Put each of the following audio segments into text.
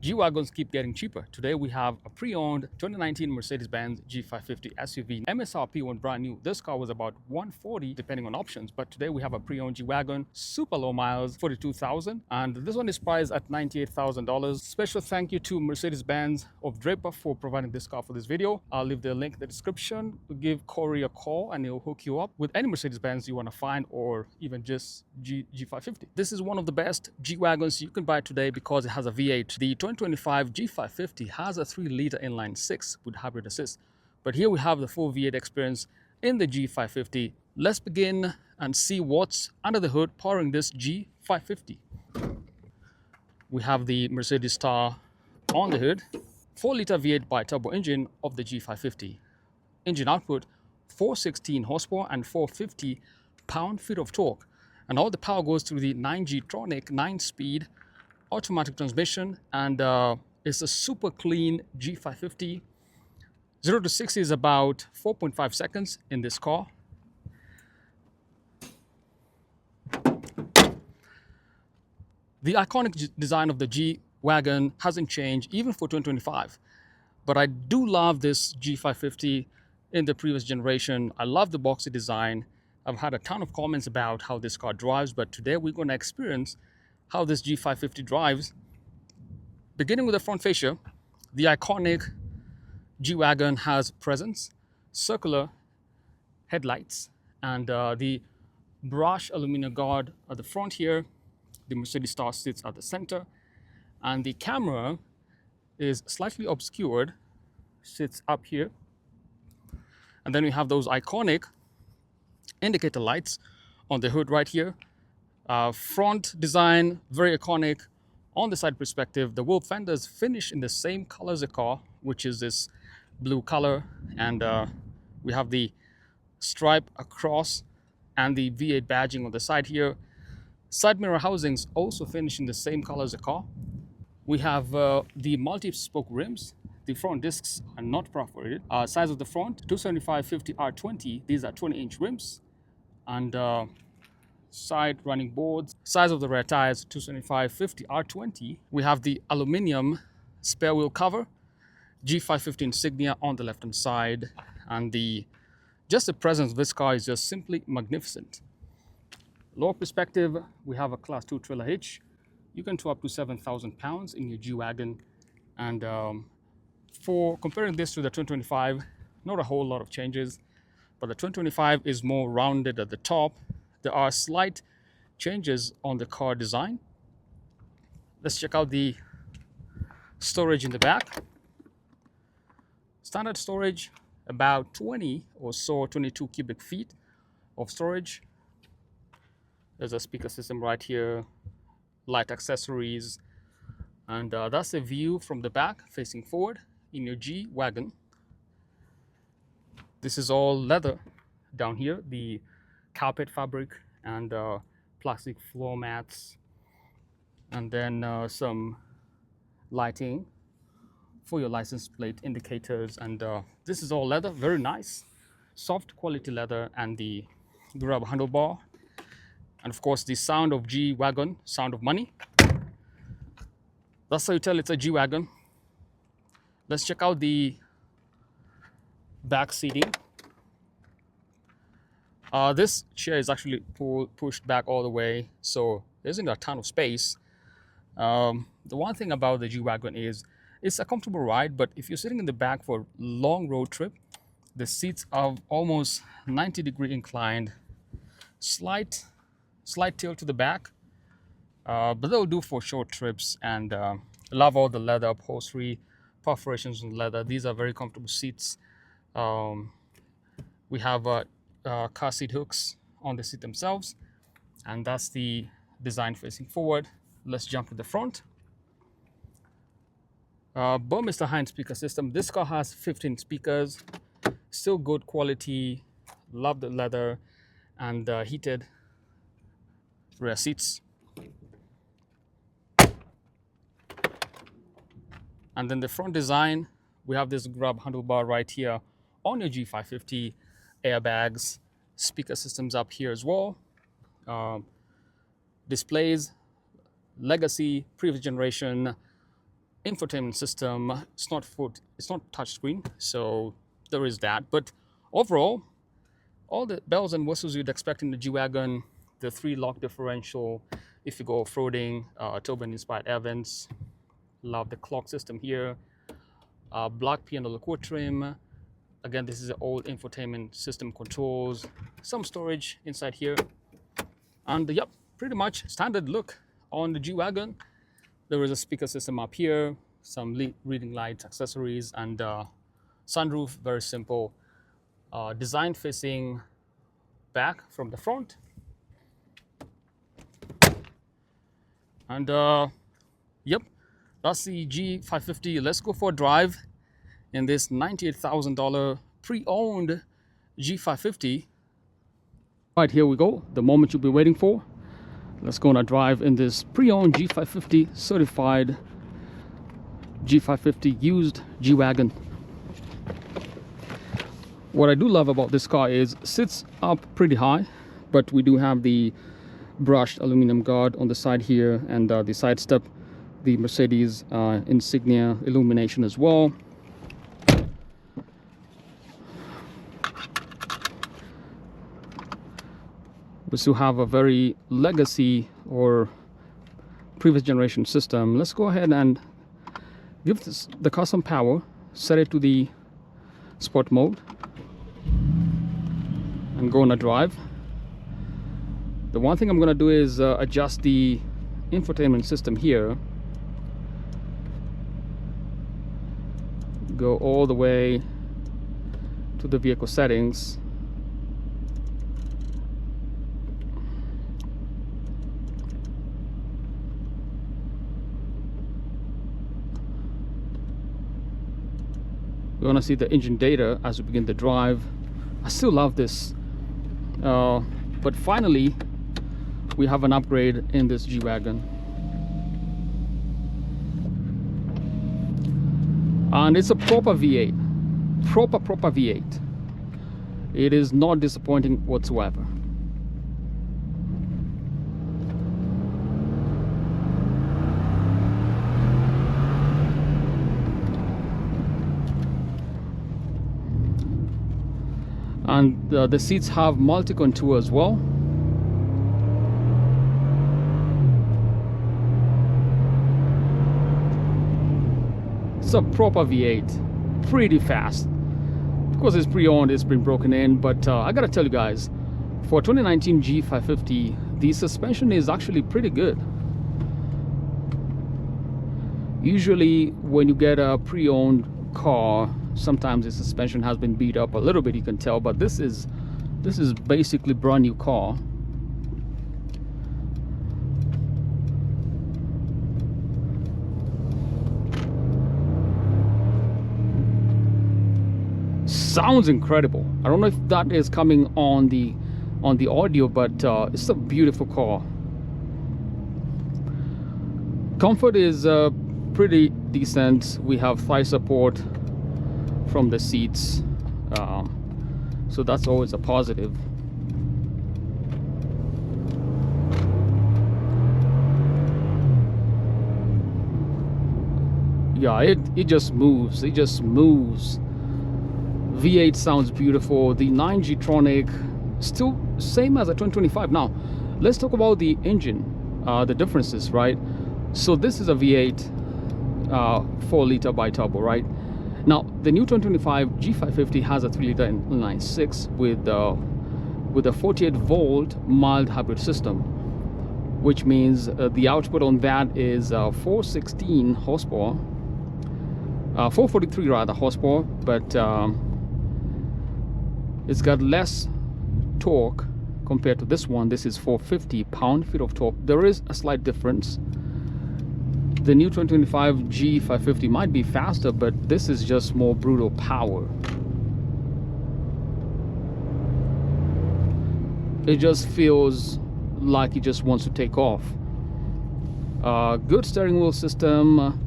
G-Wagons keep getting cheaper. Today we have a pre-owned 2019 Mercedes-Benz G550 SUV. MSRP when brand new. This car was about $140 depending on options, but today we have a pre-owned G-Wagon, super low miles, 42,000, and this one is priced at $98,000. Special thank you to Mercedes-Benz of Draper for providing this car for this video. I'll leave the link in the description. Give Corey a call and he'll hook you up with any Mercedes-Benz you want to find, or even just G550. This is one of the best G-Wagons you can buy today because it has a V8. The 2025 G550 has a 3-liter inline 6 with hybrid assist. But here we have the full V8 experience in the G550. Let's begin and see what's under the hood powering this G550. We have the Mercedes star on the hood. 4-liter V8 bi-turbo engine of the G550. Engine output 416 horsepower and 450 pound-feet of torque. And all the power goes through the 9G Tronic 9-speed automatic transmission, and it's a super clean G550. 0 to 60 is about 4.5 seconds in this car. The iconic design of the G-Wagon hasn't changed even for 2025, but I do love this G550 in the previous generation. I love the boxy design. I've had a ton of comments about how this car drives, but today we're going to experience how this G550 drives. Beginning with the front fascia, the iconic G-Wagon has presence, circular headlights, and the brushed aluminum guard at the front here. The Mercedes star sits at the center, and the camera is slightly obscured, sits up here. And then we have those iconic indicator lights on the hood right here. Front design, very iconic. On the side perspective, the wheel fenders finish in the same color as the car, which is this blue color. And we have the stripe across and the V8 badging on the side here. Side mirror housings also finish in the same color as the car. We have the multi-spoke rims. The front discs are not perforated. Size of the front, 275/50 R20. These are 20-inch rims. And side running boards. Size of the rear tires, 275/50 R20. We have the aluminum spare wheel cover, G550 insignia on the left hand side, and just the presence of this car is just simply magnificent. Lower perspective, we have a class 2 trailer hitch. You can tow up to 7,000 pounds in your G-Wagon, and for comparing this to the 2025, not a whole lot of changes, but the 2025 is more rounded at the top. There are slight changes on the car design. Let's check out the storage in the back. Standard storage, about 20 or so, 22 cubic feet of storage. There's a speaker system right here, light accessories, and that's a view from the back facing forward in your G-Wagon. This is all leather down here, the carpet fabric and plastic floor mats, and then some lighting for your license plate indicators. And this is all leather, very nice, soft quality leather, and the grab handlebar. And of course, the sound of G-Wagon, sound of money. That's how you tell it's a G-Wagon. Let's check out the back seating. This chair is actually pushed back all the way, so there isn't a ton of space. The one thing about the G-Wagon is it's a comfortable ride, but if you're sitting in the back for a long road trip, the seats are almost 90-degree inclined, slight tilt to the back, but they'll do for short trips. And love all the leather upholstery, perforations in leather. These are very comfortable seats. We have car seat hooks on the seat themselves, and that's the design facing forward. Let's jump to the front. Burmester Hine speaker system. This car has 15 speakers, still good quality. Love the leather and heated rear seats. And then the front design, we have this grab handlebar right here on your G550, airbags, speaker systems up here as well. Displays, legacy, previous generation, infotainment system. It's not touchscreen, so there is that. But overall, all the bells and whistles you'd expect in the G-Wagon, the 3-lock differential, if you go off-roading, turbine-inspired air vents. Love the clock system here. Black piano lacquer trim. Again, this is the old infotainment system controls. Some storage inside here. And yep, pretty much standard look on the G-Wagon. There is a speaker system up here, some reading lights, accessories, and sunroof, very simple. Design facing back from the front. And yep, that's the G550. Let's go for a drive in this $98,000 pre-owned G550. Right, here we go, the moment you'll be waiting for. Let's go on a drive in this pre-owned G550 certified G550 used G-Wagon. What I do love about this car is it sits up pretty high, but we do have the brushed aluminum guard on the side here, and the side step, the Mercedes insignia illumination as well. We still have a very legacy or previous generation system. Let's go ahead and give the car some power, set it to the sport mode, and go on a drive. The one thing I'm going to do is adjust the infotainment system here. Go all the way to the vehicle settings. We're gonna see the engine data as we begin the drive. I still love this, but finally we have an upgrade in this G-Wagon, and it's a proper V8, proper V8. It is not disappointing whatsoever. And the seats have multi-contour as well. It's a proper V8, pretty fast. Of course, it's pre-owned, it's been broken in, but I gotta tell you guys, for 2019 G550, the suspension is actually pretty good. Usually, when you get a pre-owned car, sometimes the suspension has been beat up a little bit, you can tell, but this is basically brand new car. Sounds incredible. I don't know if that is coming on the audio, but it's a beautiful car. Comfort is pretty decent. We have thigh support from the seats, so that's always a positive. Yeah, it just moves. It just moves. V8 sounds beautiful. The 9G-tronic still same as a 2025. Now let's talk about the engine, the differences, right? So this is a V8 4-liter bi-turbo, right? Now the new 2025 G550 has a 3-liter inline-6 with a 48-volt mild hybrid system, which means the output on that is 416 horsepower, 443 rather horsepower, but it's got less torque compared to this one. This is 450 pound-feet of torque. There is a slight difference. The new 2025 G550 might be faster, but this is just more brutal power. It just feels like it just wants to take off. Good steering wheel system.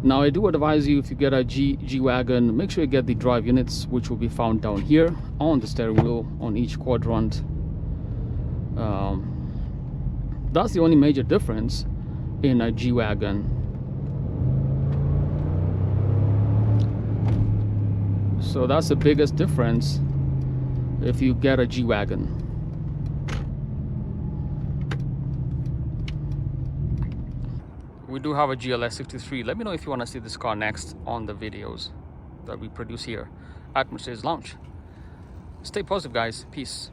Now I do advise you, if you get a G-Wagon, make sure you get the drive units, which will be found down here on the steering wheel on each quadrant. That's the only major difference in a G-Wagon. So that's the biggest difference if you get a G-Wagon. We do have a GLS 63. Let me know if you want to see this car next on the videos that we produce here at Mercedes Lounge. Stay positive, guys. Peace.